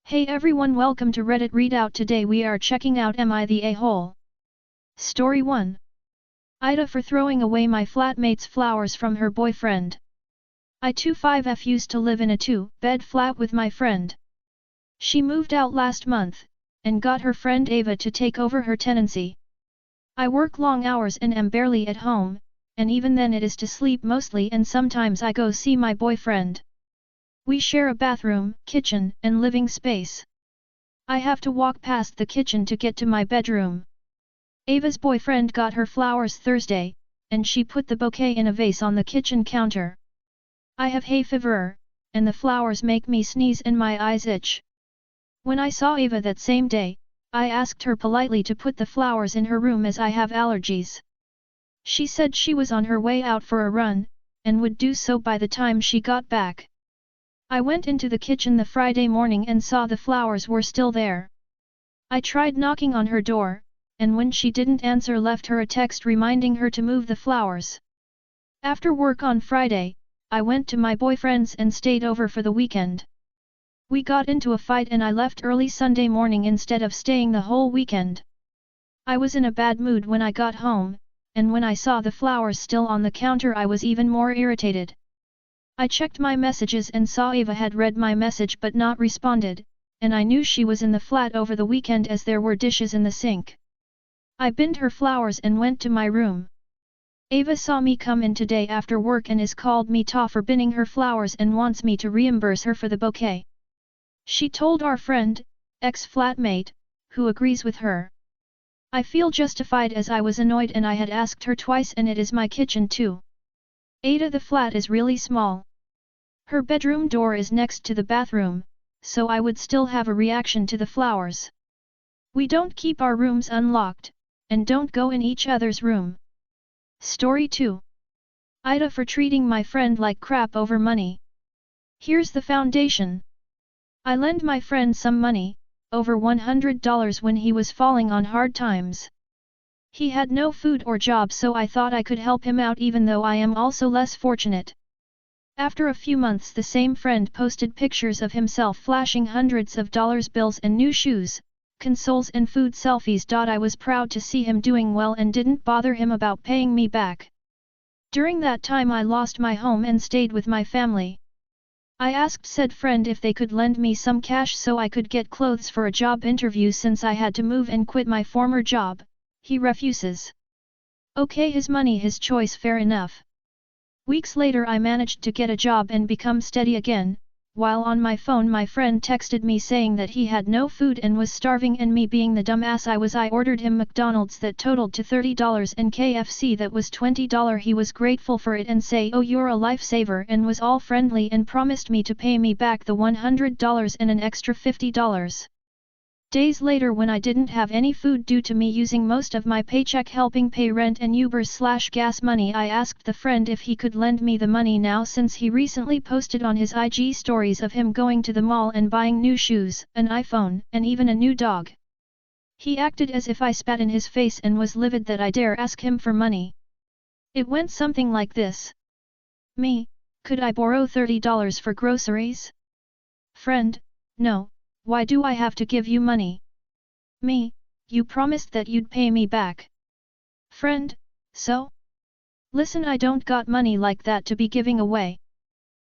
Hey everyone, welcome to Reddit Readout. Today we are checking out AmItheA whole. Story 1. AITA for throwing away my flatmate's flowers from her boyfriend. I 25F used to live in a 2-bed flat with my friend. She moved out last month, and got her friend Ava to take over her tenancy. I work long hours and am barely at home, and even then it is to sleep mostly, and sometimes I go see my boyfriend. We share a bathroom, kitchen, and living space. I have to walk past the kitchen to get to my bedroom. Ava's boyfriend got her flowers Thursday, and she put the bouquet in a vase on the kitchen counter. I have hay fever, and the flowers make me sneeze and my eyes itch. When I saw Ava that same day, I asked her politely to put the flowers in her room as I have allergies. She said she was on her way out for a run, and would do so by the time she got back. I went into the kitchen the Friday morning and saw the flowers were still there. I tried knocking on her door, and when she didn't answer, left her a text reminding her to move the flowers. After work on Friday, I went to my boyfriend's and stayed over for the weekend. We got into a fight and I left early Sunday morning instead of staying the whole weekend. I was in a bad mood when I got home, and when I saw the flowers still on the counter I was even more irritated. I checked my messages and saw Ava had read my message but not responded, and I knew she was in the flat over the weekend as there were dishes in the sink. I binned her flowers and went to my room. Ava saw me come in today after work and is called me ta for binning her flowers and wants me to reimburse her for the bouquet. She told our friend, ex-flatmate, who agrees with her. I feel justified as I was annoyed and I had asked her twice, and it is my kitchen too. AITA, the flat is really small. Her bedroom door is next to the bathroom, so I would still have a reaction to the flowers. We don't keep our rooms unlocked, and don't go in each other's room. Story 2. AITA for treating my friend like crap over money. Here's the foundation. I lend my friend some money, over $100, when he was falling on hard times. He had no food or job, so I thought I could help him out even though I am also less fortunate. After a few months, the same friend posted pictures of himself flashing hundreds of dollars bills and new shoes, consoles and food selfies. I was proud to see him doing well and didn't bother him about paying me back. During that time I lost my home and stayed with my family. I asked said friend if they could lend me some cash so I could get clothes for a job interview since I had to move and quit my former job. He refuses. Okay, his money, his choice, fair enough. Weeks later I managed to get a job and become steady again. While on my phone my friend texted me saying that he had no food and was starving, and me being the dumbass I was, I ordered him McDonald's that totaled to $30 and KFC that was $20. He was grateful for it and say, "Oh, you're a lifesaver," and was all friendly and promised me to pay me back the $100 and an extra $50. Days later, when I didn't have any food due to me using most of my paycheck helping pay rent and Uber/gas money, I asked the friend if he could lend me the money now since he recently posted on his IG stories of him going to the mall and buying new shoes, an iPhone, and even a new dog. He acted as if I spat in his face and was livid that I dare ask him for money. It went something like this. Me: could I borrow $30 for groceries? Friend: no. Why do I have to give you money? Me: you promised that you'd pay me back. Friend: so? Listen, I don't got money like that to be giving away.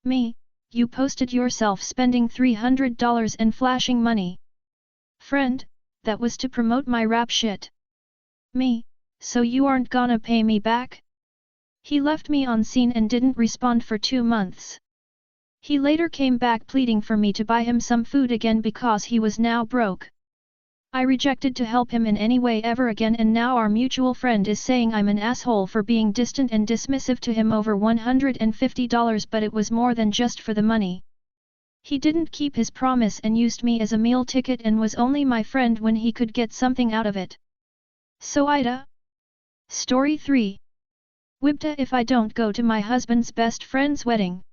Me: you posted yourself spending $300 and flashing money. Friend: that was to promote my rap shit. Me: so you aren't gonna pay me back? He left me on scene and didn't respond for 2 months. He later came back pleading for me to buy him some food again because he was now broke. I rejected to help him in any way ever again, and now our mutual friend is saying I'm an asshole for being distant and dismissive to him over $150, but it was more than just for the money. He didn't keep his promise and used me as a meal ticket and was only my friend when he could get something out of it. So AITA. Story 3. WIBTA if I don't go to my husband's best friend's wedding.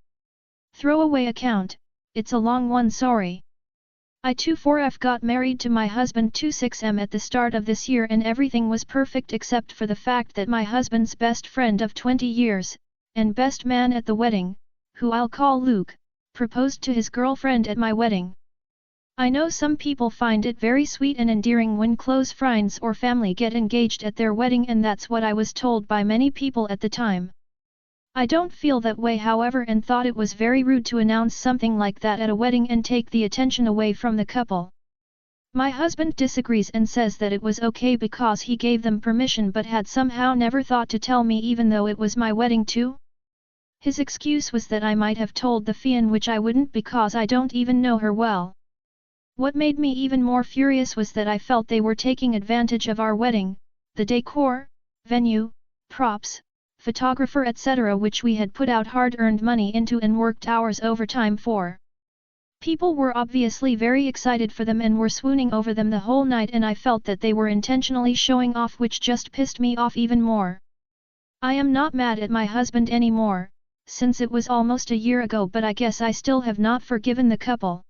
Throwaway account, it's a long one, sorry. I 24F got married to my husband 26M at the start of this year and everything was perfect except for the fact that my husband's best friend of 20 years, and best man at the wedding, who I'll call Luke, proposed to his girlfriend at my wedding. I know some people find it very sweet and endearing when close friends or family get engaged at their wedding, and that's what I was told by many people at the time. I don't feel that way however, and thought it was very rude to announce something like that at a wedding and take the attention away from the couple. My husband disagrees and says that it was okay because he gave them permission but had somehow never thought to tell me even though it was my wedding too. His excuse was that I might have told the fiancé, which I wouldn't because I don't even know her well. What made me even more furious was that I felt they were taking advantage of our wedding, the decor, venue, props, photographer etc., which we had put out hard-earned money into and worked hours overtime for. People were obviously very excited for them and were swooning over them the whole night, and I felt that they were intentionally showing off, which just pissed me off even more. I am not mad at my husband anymore, since it was almost a year ago, but I guess I still have not forgiven the couple.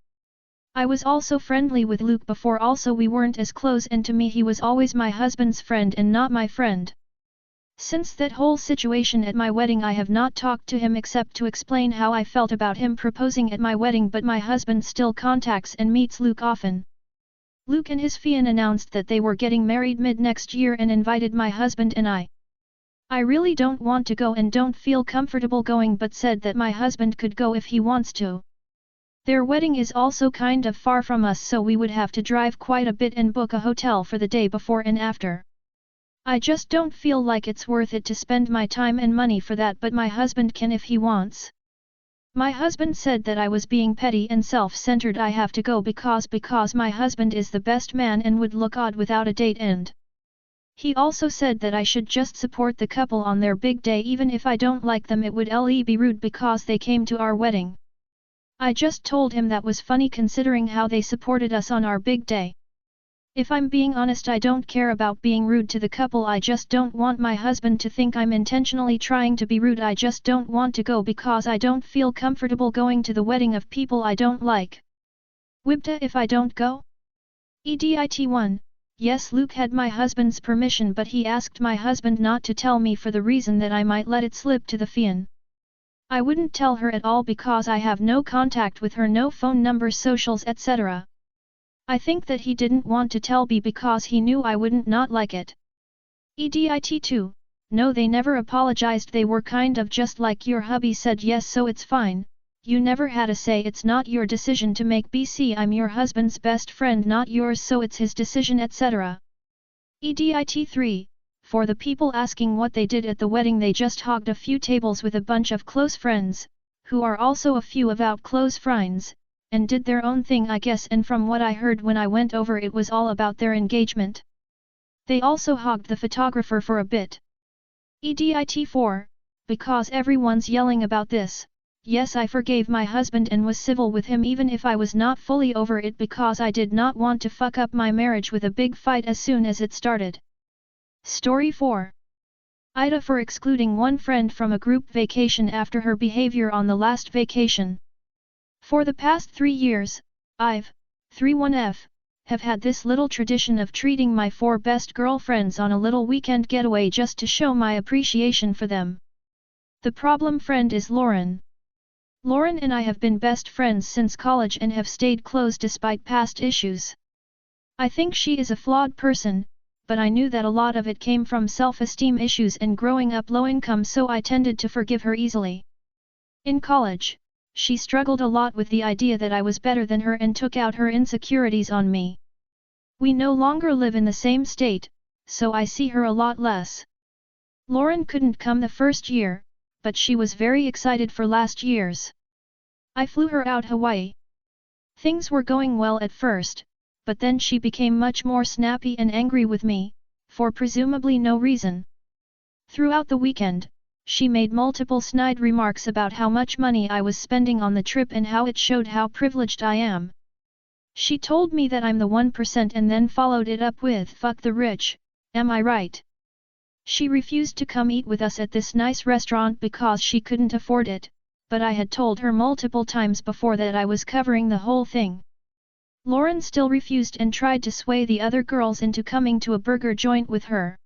I was also friendly with Luke before, also we weren't as close, and to me he was always my husband's friend and not my friend. Since that whole situation at my wedding I have not talked to him except to explain how I felt about him proposing at my wedding, but my husband still contacts and meets Luke often. Luke and his fiancée announced that they were getting married mid-next year and invited my husband and I. I really don't want to go and don't feel comfortable going, but said that my husband could go if he wants to. Their wedding is also kind of far from us, so we would have to drive quite a bit and book a hotel for the day before and after. I just don't feel like it's worth it to spend my time and money for that, but my husband can if he wants. My husband said that I was being petty and self-centered. I have to go because my husband is the best man and would look odd without a date, and he also said that I should just support the couple on their big day even if I don't like them. It would be rude because they came to our wedding. I just told him that was funny considering how they supported us on our big day. If I'm being honest, I don't care about being rude to the couple. I just don't want my husband to think I'm intentionally trying to be rude. I just don't want to go because I don't feel comfortable going to the wedding of people I don't like. Wibta if I don't go? EDIT 1. Yes, Luke had my husband's permission, but he asked my husband not to tell me for the reason that I might let it slip to the fiancé. I wouldn't tell her at all because I have no contact with her, no phone number, socials, etc. I think that he didn't want to tell me because he knew I wouldn't not like it. EDIT 2. No, they never apologized. They were kind of just like your hubby said yes, so it's fine. You never had a say. It's not your decision to make. BC, I'm your husband's best friend, not yours, so it's his decision, etc. EDIT 3. For the people asking what they did at the wedding, they just hogged a few tables with a bunch of close friends, who are also a few of out close friends, and did their own thing I guess, and from what I heard when I went over, it was all about their engagement. They also hogged the photographer for a bit. EDIT 4. Because everyone's yelling about this, yes, I forgave my husband and was civil with him even if I was not fully over it because I did not want to fuck up my marriage with a big fight as soon as it started. Story 4. AITA for excluding one friend from a group vacation after her behavior on the last vacation. For the past 3 years, I've, 31F, have had this little tradition of treating my 4 best girlfriends on a little weekend getaway just to show my appreciation for them. The problem friend is Lauren. Lauren and I have been best friends since college and have stayed close despite past issues. I think she is a flawed person, but I knew that a lot of it came from self-esteem issues and growing up low income, so I tended to forgive her easily. In college, she struggled a lot with the idea that I was better than her and took out her insecurities on me. We no longer live in the same state, so I see her a lot less. Lauren couldn't come the first year, but she was very excited for last year's. I flew her out Hawaii. Things were going well at first, but then she became much more snappy and angry with me, for presumably no reason. Throughout the weekend, she made multiple snide remarks about how much money I was spending on the trip and how it showed how privileged I am. She told me that I'm the 1% and then followed it up with "fuck the rich, am I right?" She refused to come eat with us at this nice restaurant because she couldn't afford it, but I had told her multiple times before that I was covering the whole thing. Lauren still refused and tried to sway the other girls into coming to a burger joint with her.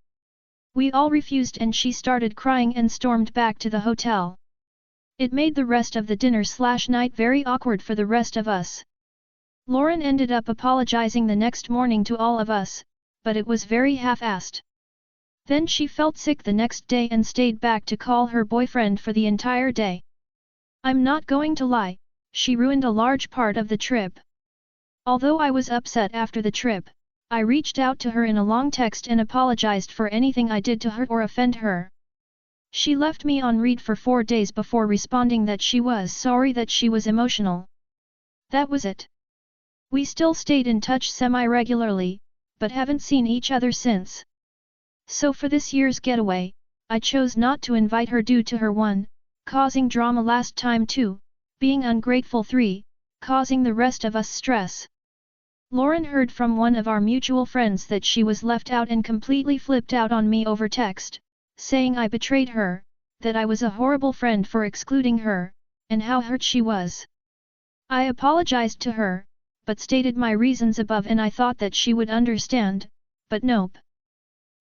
We all refused and she started crying and stormed back to the hotel. It made the rest of the dinner/night very awkward for the rest of us. Lauren ended up apologizing the next morning to all of us, but it was very half-assed. Then she felt sick the next day and stayed back to call her boyfriend for the entire day. I'm not going to lie, she ruined a large part of the trip. Although I was upset after the trip, I reached out to her in a long text and apologized for anything I did to hurt or offend her. She left me on read for 4 days before responding that she was sorry that she was emotional. That was it. We still stayed in touch semi-regularly, but haven't seen each other since. So for this year's getaway, I chose not to invite her due to her 1, causing drama last time 2, being ungrateful 3, causing the rest of us stress. Lauren heard from one of our mutual friends that she was left out and completely flipped out on me over text, saying I betrayed her, that I was a horrible friend for excluding her, and how hurt she was. I apologized to her, but stated my reasons above and I thought that she would understand, but nope.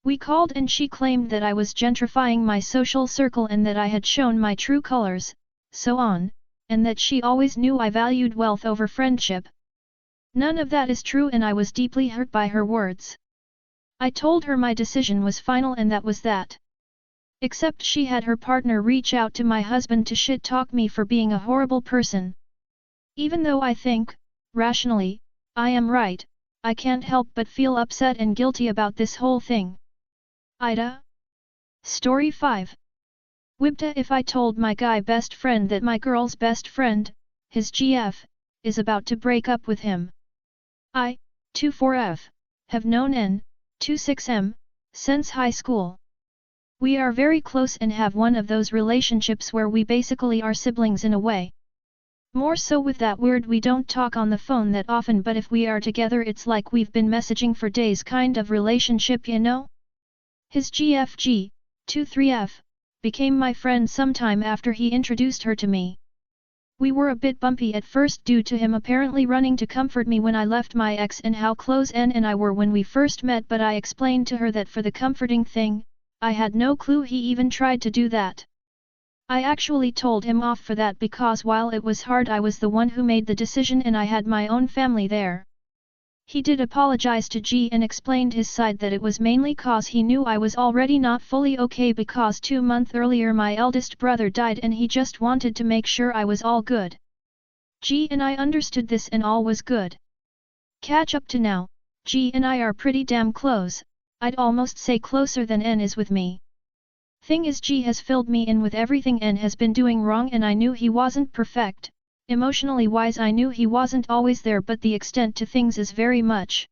We called and she claimed that I was gentrifying my social circle and that I had shown my true colors, so on, and that she always knew I valued wealth over friendship. None of that is true and I was deeply hurt by her words. I told her my decision was final and that was that. Except she had her partner reach out to my husband to shit-talk me for being a horrible person. Even though I think, rationally, I am right, I can't help but feel upset and guilty about this whole thing. AITA? Story 5. AmItheA. If I told my guy best friend that my girl's best friend, his GF, is about to break up with him. I, 24F, have known N, 26M, since high school. We are very close and have one of those relationships where we basically are siblings in a way. More so with that weird we don't talk on the phone that often but if we are together it's like we've been messaging for days kind of relationship, you know? His GFG, 23F, became my friend sometime after he introduced her to me. We were a bit bumpy at first due to him apparently running to comfort me when I left my ex and how close N and I were when we first met, but I explained to her that for the comforting thing, I had no clue he even tried to do that. I actually told him off for that because while it was hard I was the one who made the decision and I had my own family there. He did apologize to G and explained his side that it was mainly cause he knew I was already not fully okay because 2 months earlier my eldest brother died and he just wanted to make sure I was all good. G and I understood this and all was good. Catch up to now, G and I are pretty damn close, I'd almost say closer than N is with me. Thing is G has filled me in with everything N has been doing wrong and I knew he wasn't perfect, emotionally wise I knew he wasn't always there but the extent to things is very much.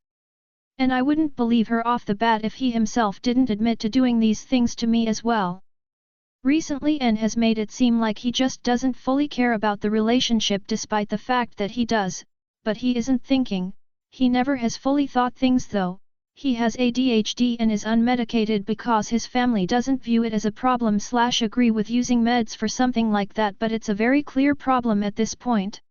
And I wouldn't believe her off the bat if he himself didn't admit to doing these things to me as well. Recently N has made it seem like he just doesn't fully care about the relationship despite the fact that he does, but he isn't thinking, he never has fully thought things though. He has ADHD and is unmedicated because his family doesn't view it as a problem / agree with using meds for something like that, but it's a very clear problem at this point.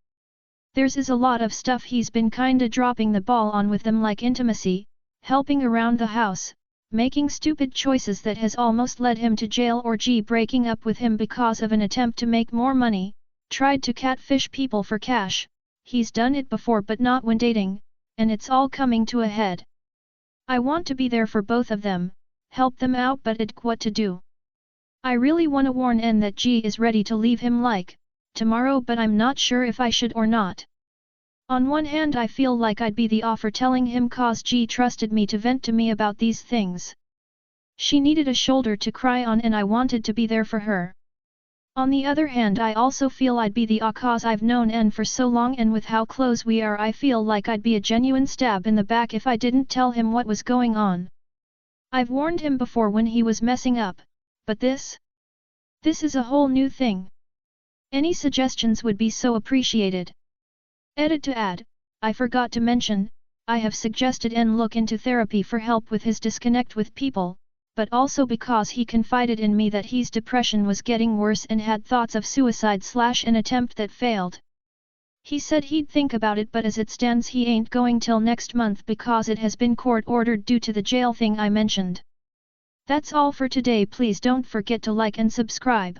There's is a lot of stuff he's been kinda dropping the ball on with them like intimacy, helping around the house, making stupid choices that has almost led him to jail or G breaking up with him because of an attempt to make more money, tried to catfish people for cash, he's done it before but not when dating, and it's all coming to a head. I want to be there for both of them, help them out but what to do. I really wanna warn N that G is ready to leave him like, tomorrow but I'm not sure if I should or not. On one hand I feel like I'd be the offer telling him cause G trusted me to vent to me about these things. She needed a shoulder to cry on and I wanted to be there for her. On the other hand I also feel I'd be the cause I've known N for so long and with how close we are I feel like I'd be a genuine stab in the back if I didn't tell him what was going on. I've warned him before when he was messing up, but this is a whole new thing. Any suggestions would be so appreciated. Edit to add, I forgot to mention, I have suggested N look into therapy for help with his disconnect with people, but also because he confided in me that his depression was getting worse and had thoughts of suicide / an attempt that failed. He said he'd think about it but as it stands he ain't going till next month because it has been court ordered due to the jail thing I mentioned. That's all for today, please don't forget to like and subscribe.